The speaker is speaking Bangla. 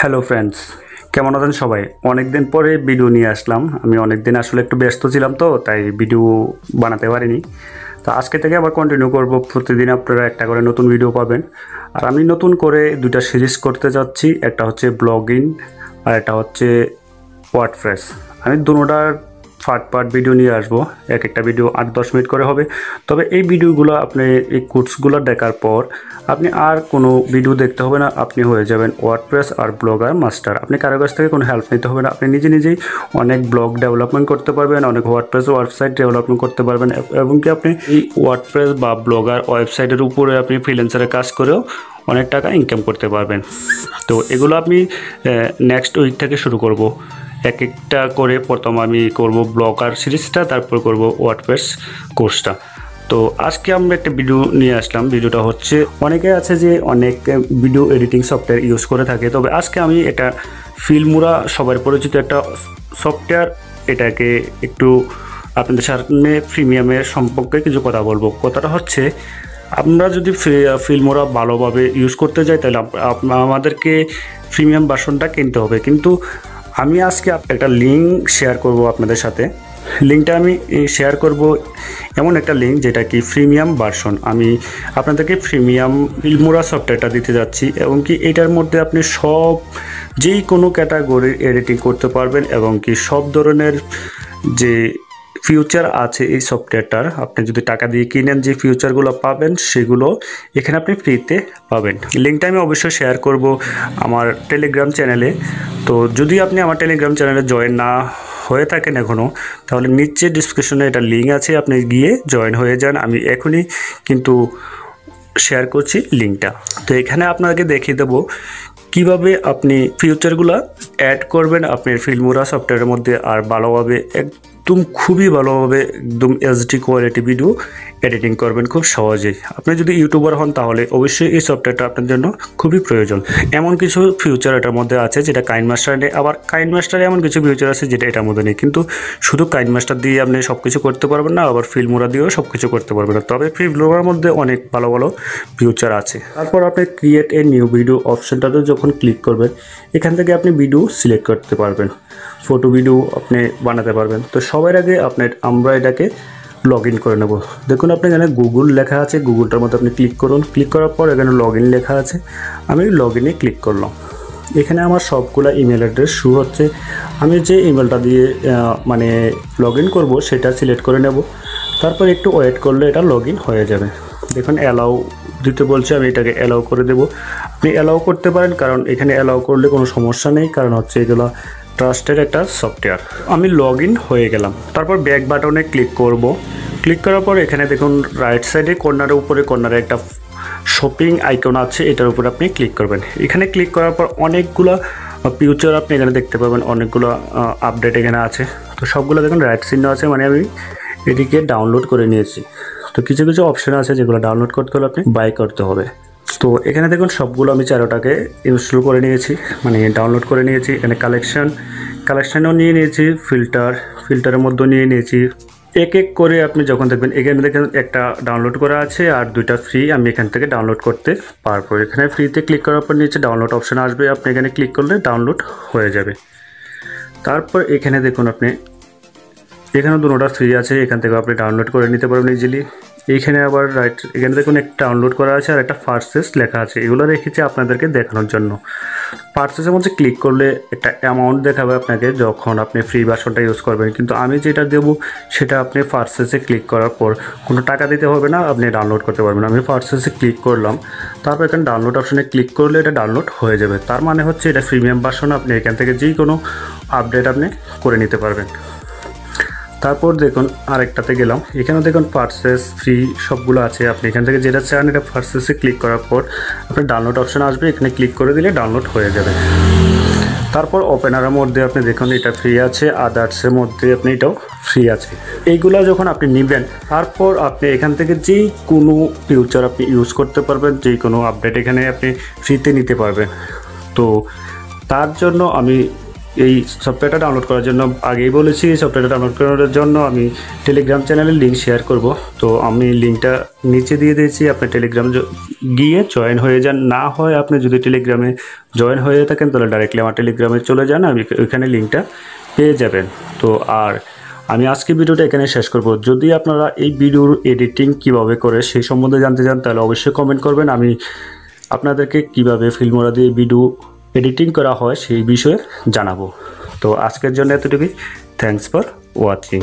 হ্যালো ফ্রেন্ডস, কেমন আছেন সবাই? অনেক দিন পরে ভিডিও নিয়ে আসলাম। আমি অনেক দিন আসলে একটু ব্যস্ত ছিলাম, তো তাই ভিডিও বানাতে পারিনি। তো আজকে থেকে আবার কন্টিনিউ করব। প্রতিদিন আপনারা একটা করে নতুন ভিডিও পাবেন। আর আমি নতুন করে দুইটা সিরিজ করতে যাচ্ছি, একটা হচ্ছে ব্লগিং আর একটা হচ্ছে ওয়ার্ডপ্রেস। আমি দুটোটার পার্ট ভিডিও নিয়ে আসবো। এক একটা ভিডিও 8-10 মিনিট করে হবে। তবে এই ভিডিওগুলো আপনি এই কোর্সগুলো দেখার পর আপনি আর কোনো ভিডিও দেখতে হবে না, আপনি হয়ে যাবেন ওয়ার্ডপ্রেস আর ব্লগার মাস্টার। আপনি কারো কাছ থেকে কোনো হেল্প নিতে হবে না, আপনি নিজেই অনেক ব্লগ ডেভেলপমেন্ট করতে পারবেন, অনেক ওয়ার্ডপ্রেস ওয়েবসাইট ডেভেলপমেন্ট করতে পারবেন, এবং কি আপনি এই ওয়ার্ডপ্রেস বা ব্লগার ওয়েবসাইটের উপরে আপনি ফ্রিল্যান্সারের কাজ করেও অনেক টাকা ইনকাম করতে পারবেন। তো এগুলো আপনি নেক্সট উইক থেকে শুরু করব। এক একটা করে প্রথম আমি করব ব্লগার সিরিজটা, তারপর করব ওয়ার্ডপ্রেস কোর্সটা। তো আজকে আমরা একটা ভিডিও নিয়ে আসলাম। ভিডিওটা হচ্ছে, অনেকে আছে যে অনেক ভিডিও এডিটিং সফটওয়্যার ইউজ করে থাকে, তবে আজকে আমি এটা ফিল্মোরা সবার পরিচিত একটা সফটওয়্যার, এটাকে একটু আপনাদের সামনে প্রিমিয়ামের সম্পর্কে কিছু কথা বলবো। কথাটা হচ্ছে, আমরা যদি ফিল্মোরা ভালোভাবে ইউজ করতে যাই তাহলে আমাদেরকে প্রিমিয়াম ভার্সনটা কিনতে হবে। কিন্তু আমি আজকে একটা লিঙ্ক শেয়ার করব আপনাদের সাথে। লিঙ্কটা আমি শেয়ার করব, এমন একটা লিঙ্ক যেটা কি প্রিমিয়াম ভার্সন। আমি আপনাদেরকে প্রিমিয়াম ফিল্মোরা সফটওয়্যারটা দিতে যাচ্ছি, এবং কি এটার মধ্যে আপনি যেই কোনো ক্যাটাগরির এডিটিং করতে পারবেন, এবং কি সব ধরনের যে ফিউচার আছে এই সফটওয়্যারটার, আপনি যদি টাকা দিয়ে কিনেন যে ফিউচারগুলো পাবেন সেগুলো এখানে আপনি ফ্রিতে পাবেন। লিঙ্কটা আমি অবশ্যই শেয়ার করব আমার টেলিগ্রাম চ্যানেলে। তো যদি আপনি আমার টেলিগ্রাম চ্যানেলে জয়েন না হয়ে থাকেন এখনও, তাহলে নিচে ডিসক্রিপশনে এটা লিঙ্ক আছে, আপনি গিয়ে জয়েন হয়ে যান। আমি এখনই কিন্তু শেয়ার করছি লিঙ্কটা। তো এখানে আপনাকে দেখিয়ে দেবো কিভাবে আপনি ফিউচারগুলো অ্যাড করবেন আপনার ফিল্মোরা সফটওয়্যারের মধ্যে, আর ভালোভাবে একদম খুবই ভালোভাবে একদম এইচডি কোয়ালিটি ভিডিও এডিটিং করবেন খুব সহজেই। আপনি যদি ইউটিউবার হন তাহলে অবশ্যই এই সফটওয়্যারটা আপনার জন্য খুবই প্রয়োজন। এমন কিছু ফিউচার এটার মধ্যে আছে যেটা কাইনমাস্টার নেই, আবার কাইনমাস্টারে এমন কিছু ফিউচার আছে যেটা এটার মধ্যে নেই। কিন্তু শুধু কাইনমাস্টার দিয়ে আপনি সব কিছু করতে পারবেন না, আবার ফিল্মোরা দিয়েও সব কিছু করতে পারবেন না। তবে ফিল্মোরার মধ্যে অনেক ভালো ভালো ফিউচার আছে। তারপর আপনি ক্রিয়েট এ নিউ ভিডিও অপশনটাতে যখন ক্লিক করবেন, এখান থেকে আপনি ভিডিও সিলেক্ট করতে পারবেন, ফটো ভিডিও আপনি বানাতে পারবেন। তো সবার আগে আমরা এটাকে লগ ইন করে নেব। দেখুন আপনি এখানে গুগল লেখা আছে, গুগলটার মধ্যে আপনি ক্লিক করুন। ক্লিক করার পর এখানে লগ ইন লেখা আছে, আমি লগ ইনে ক্লিক করলাম। এখানে আমার সবগুলো ইমেল অ্যাড্রেস শো হচ্ছে। আমি যে ইমেলটা দিয়ে লগ ইন করবো সেটা সিলেক্ট করে নেব। তারপর একটু ওয়েট করলে এটা লগ ইন হয়ে যাবে। দেখুন অ্যালাউ দিতে বলছে, আমি এটাকে অ্যালাউ করে দেব। আপনি অ্যালাউ করতে পারেন, কারণ এখানে অ্যালাউ করলে কোনো সমস্যা নেই, কারণ হচ্ছে এগুলো ট্রাস্টের একটা সফটওয়্যার। আমি লগ ইন হয়ে গেলাম। তারপর ব্যাক বাটনে ক্লিক করব। ক্লিক করার পর এখানে দেখুন রাইট সাইডে কর্নারে একটা শপিং আইকন আছে, এটার উপর আপনি ক্লিক করবেন। এখানে ক্লিক করার পর অনেকগুলো ফিউচার আপনি এখানে দেখতে পাবেন, অনেকগুলো আপডেট এখানে আছে। তো সবগুলো দেখুন রাইট চিহ্ন আছে, মানে আমি এটিকে ডাউনলোড করে নিয়েছি। তো কিছু কিছু অপশন আছে যেগুলো ডাউনলোড করতে হলে আপনি বাই করতে হবে। তো এখানে দেখুন সবগুলো আমি 4টাকে ইনস্টল করে নিয়েছি, ডাউনলোড করে নিয়েছি। এখানে কালেকশানও নিয়ে নিয়েছি, ফিল্টারের মধ্যেও নিয়ে নিয়েছি। এক এক করে আপনি যখন দেখবেন, এখানে দেখেন একটা ডাউনলোড করা আছে আর 2টা ফ্রি, আমি এখান থেকে ডাউনলোড করতে পারবো। এখানে ফ্রিতে ক্লিক করার পর নিচে ডাউনলোড অপশান আসবে, আপনি এখানে ক্লিক করলে ডাউনলোড হয়ে যাবে। তারপর এখানে দেখুন এখানে 2টা ফ্রি আছে, এখান থেকে আপনি ডাউনলোড করে নিতে পারবেন ইজিলি। এইখানে আবার এখানে দেখুন একটা ডাউনলোড করা আছে আর একটা পারচেস লেখা আছে, এগুলো রেখেছি আপনাদেরকে দেখানোর জন্য। পারচেসের মধ্যে ক্লিক করলে একটা অ্যামাউন্ট দেখাবে আপনাকে যখন আপনি ফ্রি ভার্সনটা ইউজ করবেন, কিন্তু আমি যেটা দেবো সেটা আপনি পারচেসে ক্লিক করার পর কোনো টাকা দিতে হবে না, আপনি ডাউনলোড করতে পারবেন। আমি পারচেসে ক্লিক করলাম, তারপর এখানে ডাউনলোড অপশানে ক্লিক করলে এটা ডাউনলোড হয়ে যাবে। তার মানে হচ্ছে এটা প্রিমিয়াম ভার্সন, আপনি এখান থেকে যে কোনো আপডেট আপনি করে নিতে পারবেন। তারপর দেখুন আরেকটাতে গেলাম, এখানে দেখুন পারচেস ফ্রি সবগুলো আছে। আপনি এখান থেকে যেটা চান এটা পারচেসে ক্লিক করার পর আপনি ডাউনলোড অপশান আসবে, এখানে ক্লিক করে দিলে ডাউনলোড হয়ে যাবে। তারপর ওপেনারের মধ্যে আপনি দেখুন এটা ফ্রি আছে, আদার্সের মধ্যে আপনি এটাও ফ্রি আছে। এইগুলো যখন আপনি নেবেন, তারপর আপনি এখান থেকে যেই কোনো ফিউচার আপনি ইউজ করতে পারবেন, যেই কোনো আপডেট এখানে আপনি ফ্রিতে নিতে পারবেন। তো তার জন্য আমি এই সফটওয়্যারটা ডাউনলোড করার জন্য আগেই বলেছি, এই সফটওয়্যারটা ডাউনলোড করার জন্য আমি টেলিগ্রাম চ্যানেলের লিঙ্ক শেয়ার করব। তো আমি লিঙ্কটা নিচে দিয়ে দিয়েছি, আপনি টেলিগ্রাম গিয়ে জয়েন হয়ে যান। না হয় আপনি যদি টেলিগ্রামে জয়েন হয়ে থাকেন তাহলে ডাইরেক্টলি আমার টেলিগ্রামে চলে যান, আমি ওইখানে লিঙ্কটা পেয়ে যাবেন। তো আর আমি আজকে ভিডিওটা এখানে শেষ করব। যদি আপনারা এই ভিডিওর এডিটিং কিভাবে করে সেই সম্বন্ধে জানতে চান তাহলে অবশ্যই কমেন্ট করবেন, আমি আপনাদেরকে কিভাবে ফিল্মোরা দিয়ে ভিডিও এডিটিং করা হয় সেই বিষয়ে জানাবো। তো আজকের জন্য এতটুকুই। Thanks for watching.